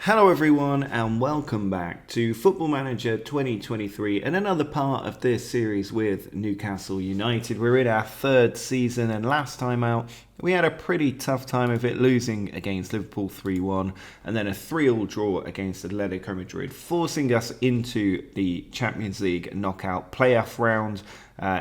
Hello everyone and welcome back to Football Manager 2023 and another part of this series with Newcastle United. We're in our third season and last time out we had a pretty tough time of it, losing against Liverpool 3-1 and then a 3-3 draw against Atletico Madrid, forcing us into the Champions League knockout playoff round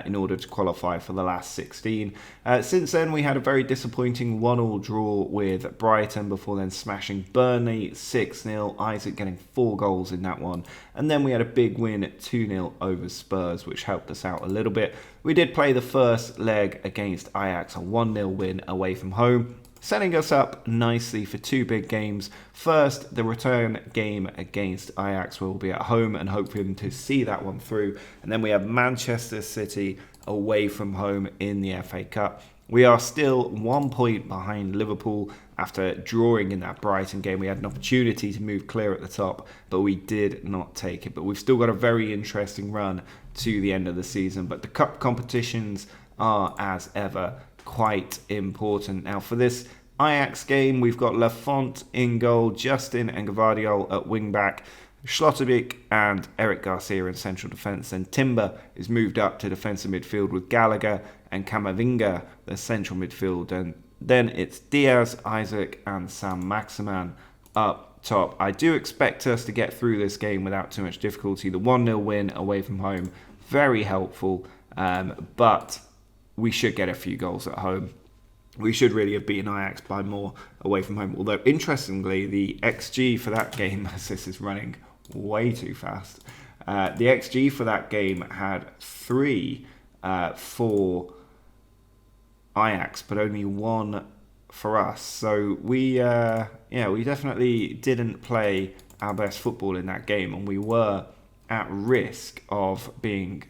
in order to qualify for the last 16. Since then, we had a very disappointing 1-1 draw with Brighton before then smashing Burnley 6-0, Isaac getting 4 goals in that one. And then we had a big win at 2-0 over Spurs, which helped us out a little bit. We did play the first leg against Ajax, a 1-0 win away from home, setting us up nicely for 2 big games. First, the return game against Ajax will be at home and hoping to see that one through. And then we have Manchester City away from home in the FA Cup. We are still 1 point behind Liverpool after drawing in that Brighton game. We had an opportunity to move clear at the top, but we did not take it. But we've still got a very interesting run to the end of the season. But the cup competitions are, as ever, quite important. Now, for this Ajax game, we've got Lafont in goal, Justin and Gvardiol at wing-back, Schlotterbeck and Eric Garcia in central defence. Then Timber is moved up to defensive midfield with Gallagher and Camavinga, the central midfield. And then it's Diaz, Isaac and Sam Maximan up top. I do expect us to get through this game without too much difficulty. The 1-0 win away from home, very helpful, but we should get a few goals at home. We should really have beaten Ajax by more away from home. Although, interestingly, the XG for that game, as this is running way too fast, the XG for that game had 3 for Ajax, but only 1 for us. So we definitely didn't play our best football in that game, and we were at risk of being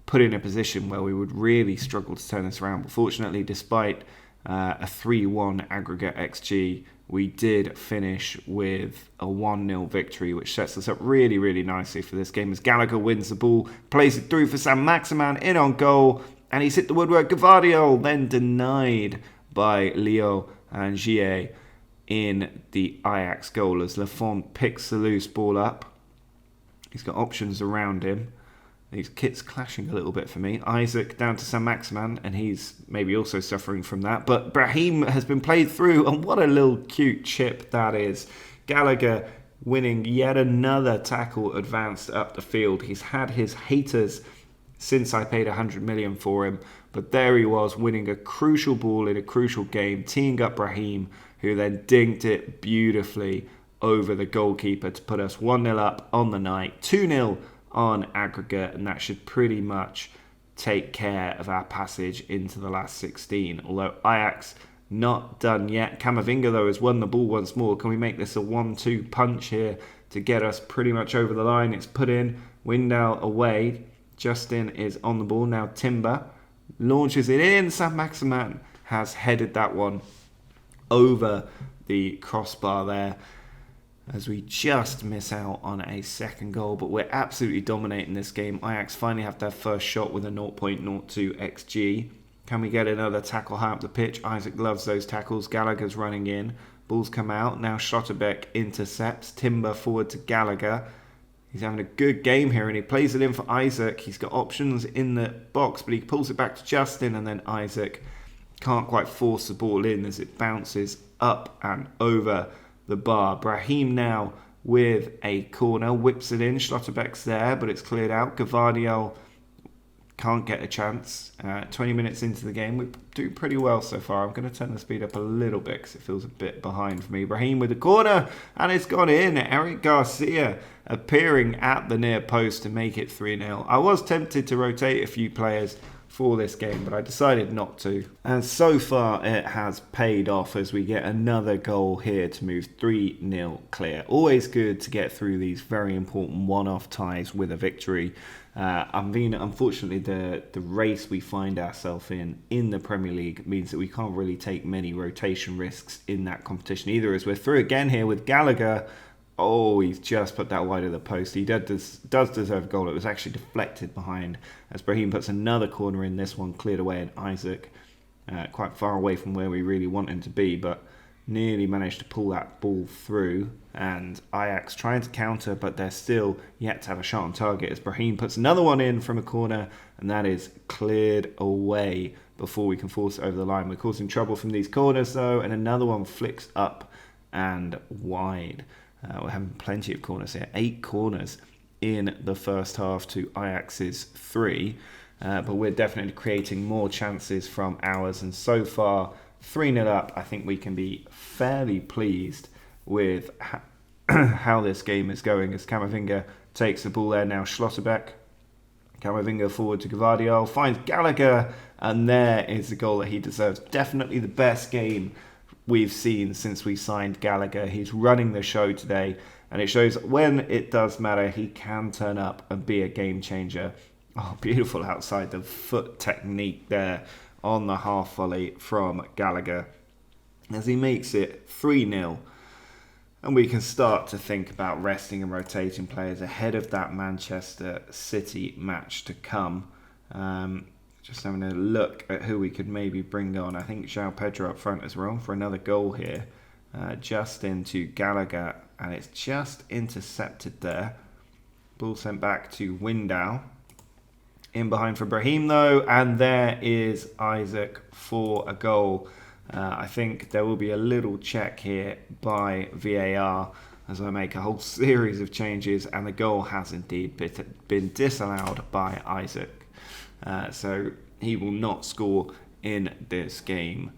put in a position where we would really struggle to turn this around. But fortunately, despite a 3-1 aggregate XG, we did finish with a 1-0 victory, which sets us up really, really nicely for this game as Gallagher wins the ball, plays it through for Sam Maximan, in on goal, and he's hit the woodwork. Gvardiol then denied by Leo and Gier in the Ajax goal as Lafont picks the loose ball up. He's got options around him. These kits clashing a little bit for me. Isaac down to Sam Maximan, and he's maybe also suffering from that. But Brahim has been played through, and what a little cute chip that is. Gallagher winning yet another tackle advanced up the field. He's had his haters since I paid 100 million for him, but there he was winning a crucial ball in a crucial game, teeing up Brahim, who then dinked it beautifully over the goalkeeper to put us 1-0 up on the night, 2-0 on aggregate, and that should pretty much take care of our passage into the last 16. Although Ajax not done yet. Camavinga though has won the ball once more. Can we make this a 1-2 punch here to get us pretty much over the line? It's put in, Windal away, Justin is on the ball now. Timber launches it in, Sam Maximan has headed that one over the crossbar there, as we just miss out on a second goal. But we're absolutely dominating this game. Ajax finally have their first shot with a 0.02 XG. Can we get another tackle high up the pitch? Isaac loves those tackles. Gallagher's running in. Balls come out. Now Schlotterbeck intercepts. Timber forward to Gallagher. He's having a good game here, and he plays it in for Isaac. He's got options in the box, but he pulls it back to Justin, and then Isaac can't quite force the ball in as it bounces up and over the bar. Brahim now with a corner, whips it in. Schlotterbeck's there, but it's cleared out. Gvardiol can't get a chance. 20 minutes into the game, we do pretty well so far. I'm going to turn the speed up a little bit because it feels a bit behind for me. Brahim with the corner, and it's gone in. Eric Garcia appearing at the near post to make it 3-0. I was tempted to rotate a few players for this game, but I decided not to. And so far it has paid off as we get another goal here to move 3-0 clear. Always good to get through these very important one-off ties with a victory. Unfortunately, the race we find ourselves in the Premier League means that we can't really take many rotation risks in that competition either, as we're through again here with Gallagher. Oh, he's just put that wide of the post. He does deserve a goal. It was actually deflected behind as Brahim puts another corner in. This one cleared away, and Isaac quite far away from where we really want him to be, but nearly managed to pull that ball through, and Ajax trying to counter, but they're still yet to have a shot on target as Brahim puts another one in from a corner, and that is cleared away before we can force it over the line. We're causing trouble from these corners though, and another one flicks up and wide. We're having plenty of corners here, 8 corners in the first half to Ajax's 3, but we're definitely creating more chances from ours, and so far 3-0 up. I think we can be fairly pleased with how this game is going as Camavinga takes the ball there now. Schlotterbeck, Camavinga forward to Gvardiol, finds Gallagher, and there is the goal that he deserves. Definitely the best game we've seen since we signed Gallagher. He's running the show today, and it shows when it does matter, he can turn up and be a game changer. Oh, beautiful outside the foot technique there on the half volley from Gallagher as he makes it 3-0. And we can start to think about resting and rotating players ahead of that Manchester City match to come. Just having a look at who we could maybe bring on. I think João Pedro up front as well for another goal here. Just into Gallagher, and it's just intercepted there. Ball sent back to Window. In behind for Brahim though, and there is Isaac for a goal. I think there will be a little check here by VAR as I make a whole series of changes, and the goal has indeed been disallowed by Isaac. So he will not score in this game,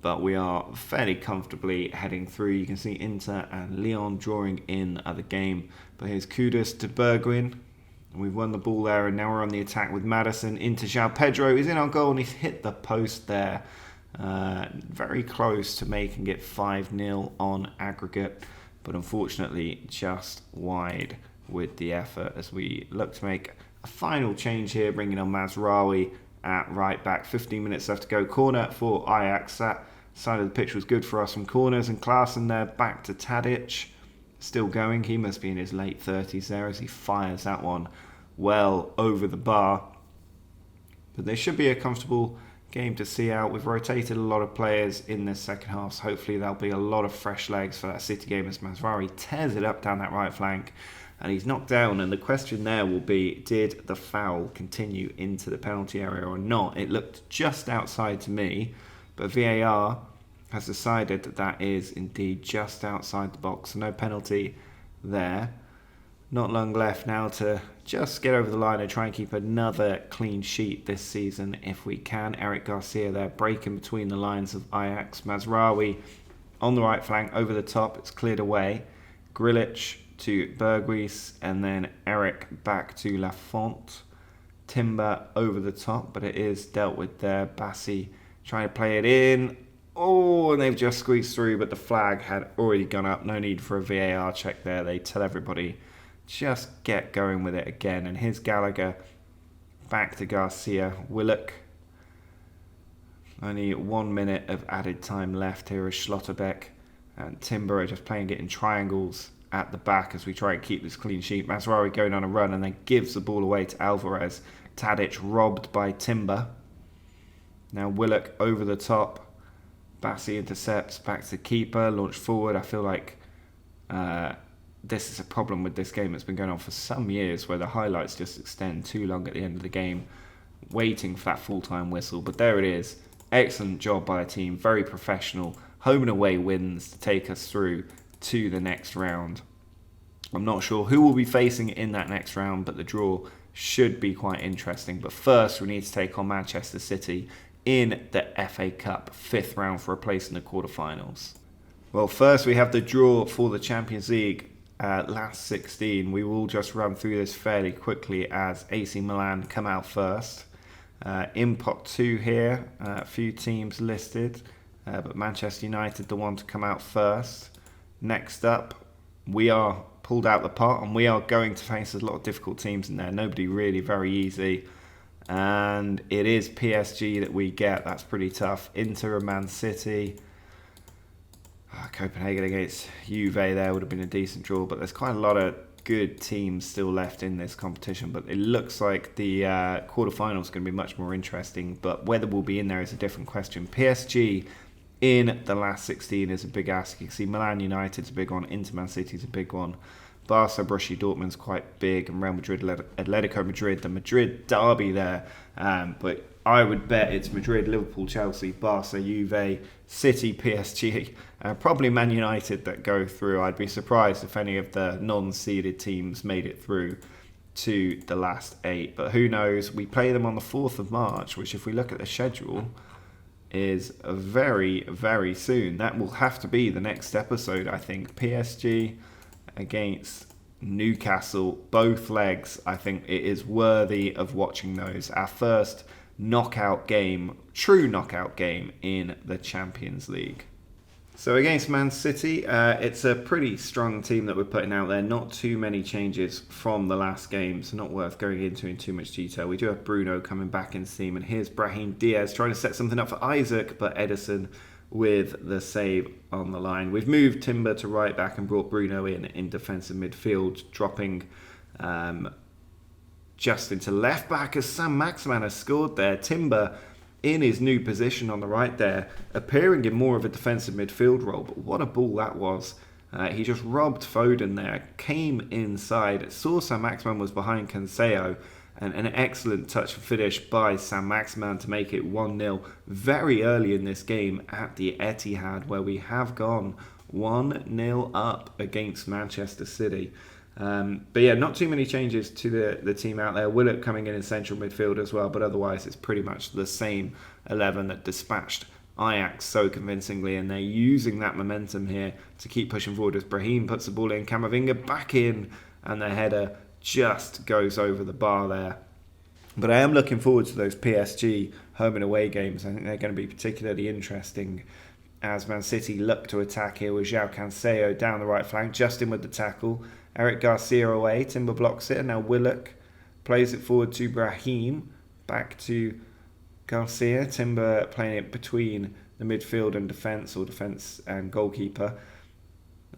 but we are fairly comfortably heading through. You can see Inter and Lyon drawing in the game, but here's Kudus to Bergwijn. We've won the ball there, and now we're on the attack with Maddison into João Pedro. He's in our goal, and he's hit the post there. Very close to making it 5-0 on aggregate, but unfortunately just wide with the effort as we look to make a final change here, bringing on Mazraoui at right back. 15 minutes left to go. Corner for Ajax. That side of the pitch was good for us from corners, and Klaassen there back to Tadic. Still going. He must be in his late 30s there as he fires that one well over the bar. But there should be a comfortable game to see out. We've rotated a lot of players in this second half, so hopefully there'll be a lot of fresh legs for that City game as Mazraoui tears it up down that right flank, and he's knocked down. And the question there will be, did the foul continue into the penalty area or not? It looked just outside to me, but VAR has decided that that is indeed just outside the box, so no penalty there. Not long left now to just get over the line and try and keep another clean sheet this season if we can. Eric Garcia there breaking between the lines of Ajax. Mazraoui on the right flank over the top, it's cleared away. Grilic to Berghuis, and then Eric back to Lafont. Timber over the top, but it is dealt with there. Bassi trying to play it in. Oh, and they've just squeezed through, but the flag had already gone up. No need for a VAR check there. They tell everybody, just get going with it again. And here's Gallagher back to Garcia. Willock. Only 1 minute of added time left here as Schlotterbeck and Timber are just playing it in triangles at the back as we try and keep this clean sheet. Mazraoui going on a run and then gives the ball away to Alvarez. Tadic robbed by Timber. Now Willock over the top. Bassi intercepts, back to the keeper, launched forward. I feel like this is a problem with this game that's been going on for some years, where the highlights just extend too long at the end of the game, waiting for that full-time whistle. But there it is. Excellent job by the team, very professional. Home and away wins to take us through to the next round. I'm not sure who we'll be facing in that next round, but the draw should be quite interesting. But first, we need to take on Manchester City in the FA Cup 5th round for a place in the quarterfinals. Well, first we have the draw for the Champions League last 16. We will just run through this fairly quickly as AC Milan come out first. In pot 2 here, a few teams listed, but Manchester United the one to come out first. Next up, we are pulled out the pot and we are going to face a lot of difficult teams in there. Nobody really very easy. And it is PSG that we get. That's pretty tough. Inter and Man City. Copenhagen against Juve there would have been a decent draw, but there's quite a lot of good teams still left in this competition. But it looks like the quarterfinals is going to be much more interesting, but whether we'll be in there is a different question. PSG in the last 16 is a big ask. You can see Milan United's a big one, Inter Man City's a big one. Barca, Borussia Dortmund's quite big, and Real Madrid, Atletico Madrid, the Madrid derby there. But I would bet it's Madrid, Liverpool, Chelsea, Barca, Juve, City, PSG, probably Man United that go through. I'd be surprised if any of the non-seeded teams made it through to the last 8. But who knows? We play them on the 4th of March, which if we look at the schedule is very, very soon. That will have to be the next episode, I think. PSG against Newcastle, both legs. I think it is worthy of watching those. Our first knockout game, true knockout game in the Champions League. So against Man City, it's a pretty strong team that we're putting out there. Not too many changes from the last game, so not worth going into in too much detail. We do have Bruno coming back in steam, and here's Brahim Diaz trying to set something up for Isaac, but Ederson with the save on the line. We've moved Timber to right back and brought Bruno in defensive midfield, dropping Justin to left back as Sam Maximan has scored there. Timber in his new position on the right there, appearing in more of a defensive midfield role, but what a ball that was. He just robbed Foden there, came inside, saw Sam Maximan was behind Cancelo, and an excellent touch finish by Sam Maximan to make it 1-0 very early in this game at the Etihad, where we have gone 1-0 up against Manchester City. But yeah, not too many changes to the team out there. Willock coming in central midfield as well, but otherwise it's pretty much the same 11 that dispatched Ajax so convincingly, and they're using that momentum here to keep pushing forward as Brahim puts the ball in, Camavinga back in, and the header just goes over the bar there. But I am looking forward to those PSG home and away games. I think they're going to be particularly interesting as Man City look to attack here with João Cancelo down the right flank, Justin with the tackle, Eric Garcia away, Timber blocks it, and now Willock plays it forward to Brahim, back to Garcia, Timber playing it between the midfield and defence, or defence and goalkeeper.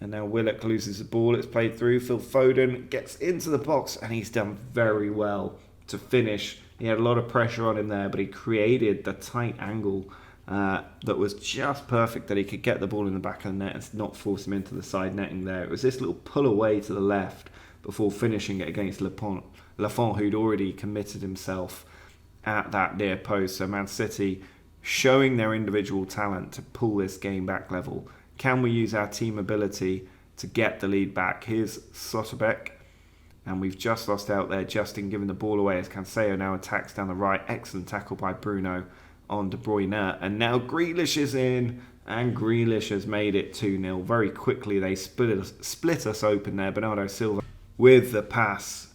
And now Willock loses the ball, it's played through, Phil Foden gets into the box, and he's done very well to finish. He had a lot of pressure on him there, but he created the tight angle that was just perfect, that he could get the ball in the back of the net and not force him into the side netting there. It was this little pull away to the left before finishing it against Lafont, who'd already committed himself at that near post. So Man City showing their individual talent to pull this game back level. Can we use our team ability to get the lead back? Here's Sotabek, and we've just lost out there. Justin giving the ball away as Cancelo now attacks down the right. Excellent tackle by Bruno on De Bruyne, and now Grealish is in, and Grealish has made it 2-0. Very quickly they split us open there. Bernardo Silva with the pass.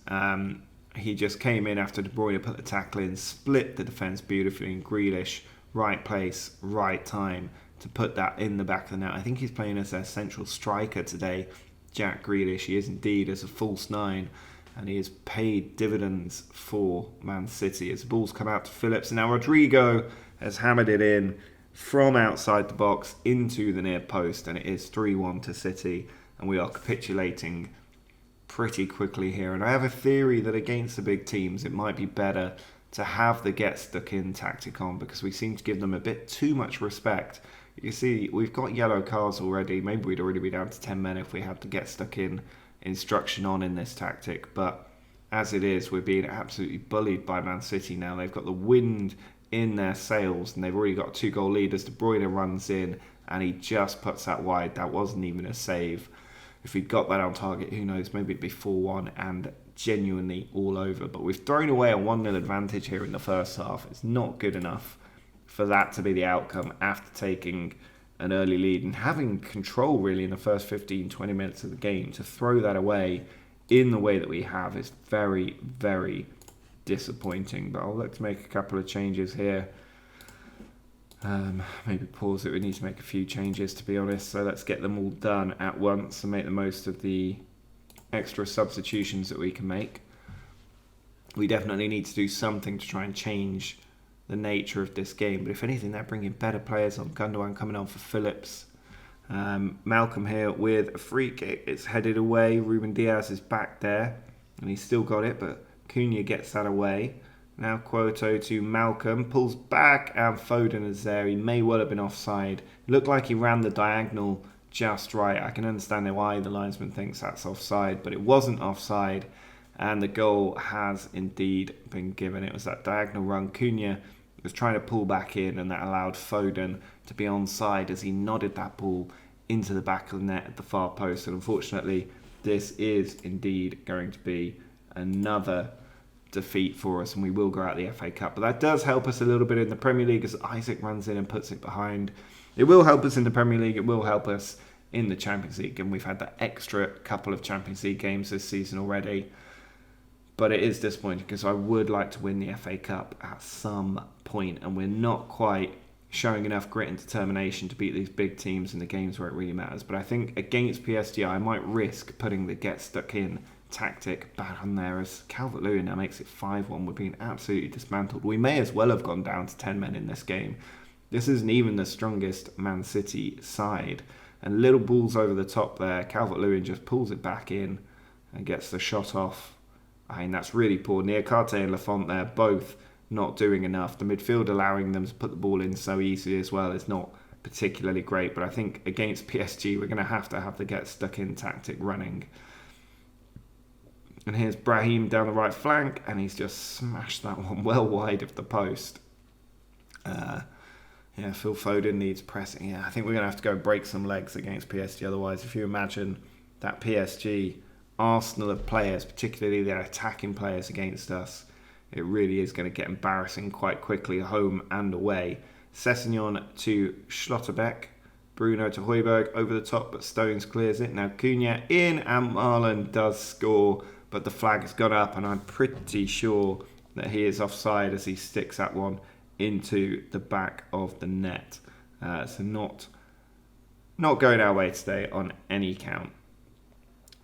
He just came in after De Bruyne put the tackle in, split the defence beautifully, and Grealish, right place, right time to put that in the back of the net. I think he's playing as their central striker today, Jack Grealish. He is indeed as a false 9, and he has paid dividends for Man City as the ball's come out to Phillips, and now Rodrigo has hammered it in from outside the box into the near post, and it is 3-1 to City, and we are capitulating pretty quickly here. And I have a theory that against the big teams it might be better to have the get stuck in tactic on, because we seem to give them a bit too much respect. You see, we've got yellow cards already. Maybe we'd already be down to 10 men if we had to get stuck in instruction on in this tactic. But as it is, we're being absolutely bullied by Man City now. They've got the wind in their sails, and they've already got a 2-goal lead as De Bruyne runs in, and he just puts that wide. That wasn't even a save. If he'd got that on target, who knows, maybe it'd be 4-1 and genuinely all over. But we've thrown away a 1-0 advantage here in the first half. It's not good enough for that to be the outcome after taking an early lead and having control really in the first 15-20 minutes of the game. To throw that away in the way that we have is very, very disappointing. But I'll look to make a couple of changes here. Maybe pause it. We need to make a few changes, to be honest. So let's get them all done at once and make the most of the extra substitutions that we can make. We definitely need to do something to try and change the nature of this game. But if anything, they're bringing better players on. Gundogan coming on for Phillips. Malcolm here with a free kick. It's headed away. Ruben Diaz is back there, and he's still got it, but Cunha gets that away. Now Quoto to Malcolm, pulls back and Foden is there. He may well have been offside. It looked like he ran the diagonal just right. I can understand why the linesman thinks that's offside, but it wasn't offside, and the goal has indeed been given. It was that diagonal run. Cunha was trying to pull back in, and that allowed Foden to be onside as he nodded that ball into the back of the net at the far post. And unfortunately, this is indeed going to be another defeat for us, and we will go out the FA Cup. But that does help us a little bit in the Premier League as Isaac runs in and puts it behind. It will help us in the Premier League. It will help us in the Champions League, and we've had that extra couple of Champions League games this season already. But it is disappointing because I would like to win the FA Cup at some point, and we're not quite showing enough grit and determination to beat these big teams in the games where it really matters. But I think against PSG, I might risk putting the get stuck in tactic back on there, as Calvert-Lewin now makes it 5-1. We're being absolutely dismantled. We may as well have gone down to 10 men in this game. This isn't even the strongest Man City side. And little balls over the top there. Calvert-Lewin just pulls it back in and gets the shot off. I mean, that's really poor. Niakate and Lafont there, both not doing enough. The midfield allowing them to put the ball in so easily as well is not particularly great. But I think against PSG, we're going to have the get stuck in tactic running. And here's Brahim down the right flank, and he's just smashed that one well wide of the post. Phil Foden needs pressing. Yeah, I think we're going to have to go break some legs against PSG. Otherwise, if you imagine that PSG arsenal of players, particularly their attacking players against us, it really is going to get embarrassing quite quickly, home and away. Sessegnon to Schlotterbeck. Bruno to Højbjerg over the top, but Stones clears it. Now Cunha in, and Marlon does score, but the flag has gone up, and I'm pretty sure that he is offside as he sticks that one into the back of the net. So not going our way today on any count,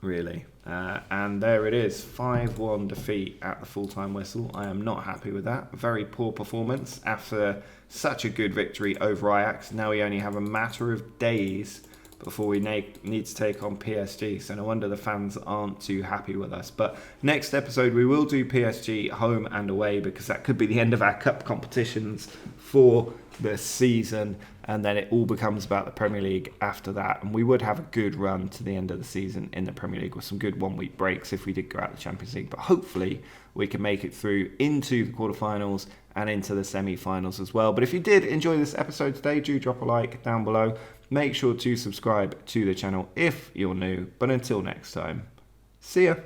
really. And there it is, 5-1 defeat at the full-time whistle. I am not happy with that. Very poor performance after such a good victory over Ajax. Now we only have a matter of days before we need to take on PSG. So no wonder the fans aren't too happy with us. But next episode we will do PSG home and away, because that could be the end of our cup competitions for the season. And then it all becomes about the Premier League after that. And we would have a good run to the end of the season in the Premier League with some good one-week breaks if we did go out the Champions League. But hopefully we can make it through into the quarterfinals and into the semi-finals as well. But if you did enjoy this episode today, do drop a like down below. Make sure to subscribe to the channel if you're new. But until next time, see ya.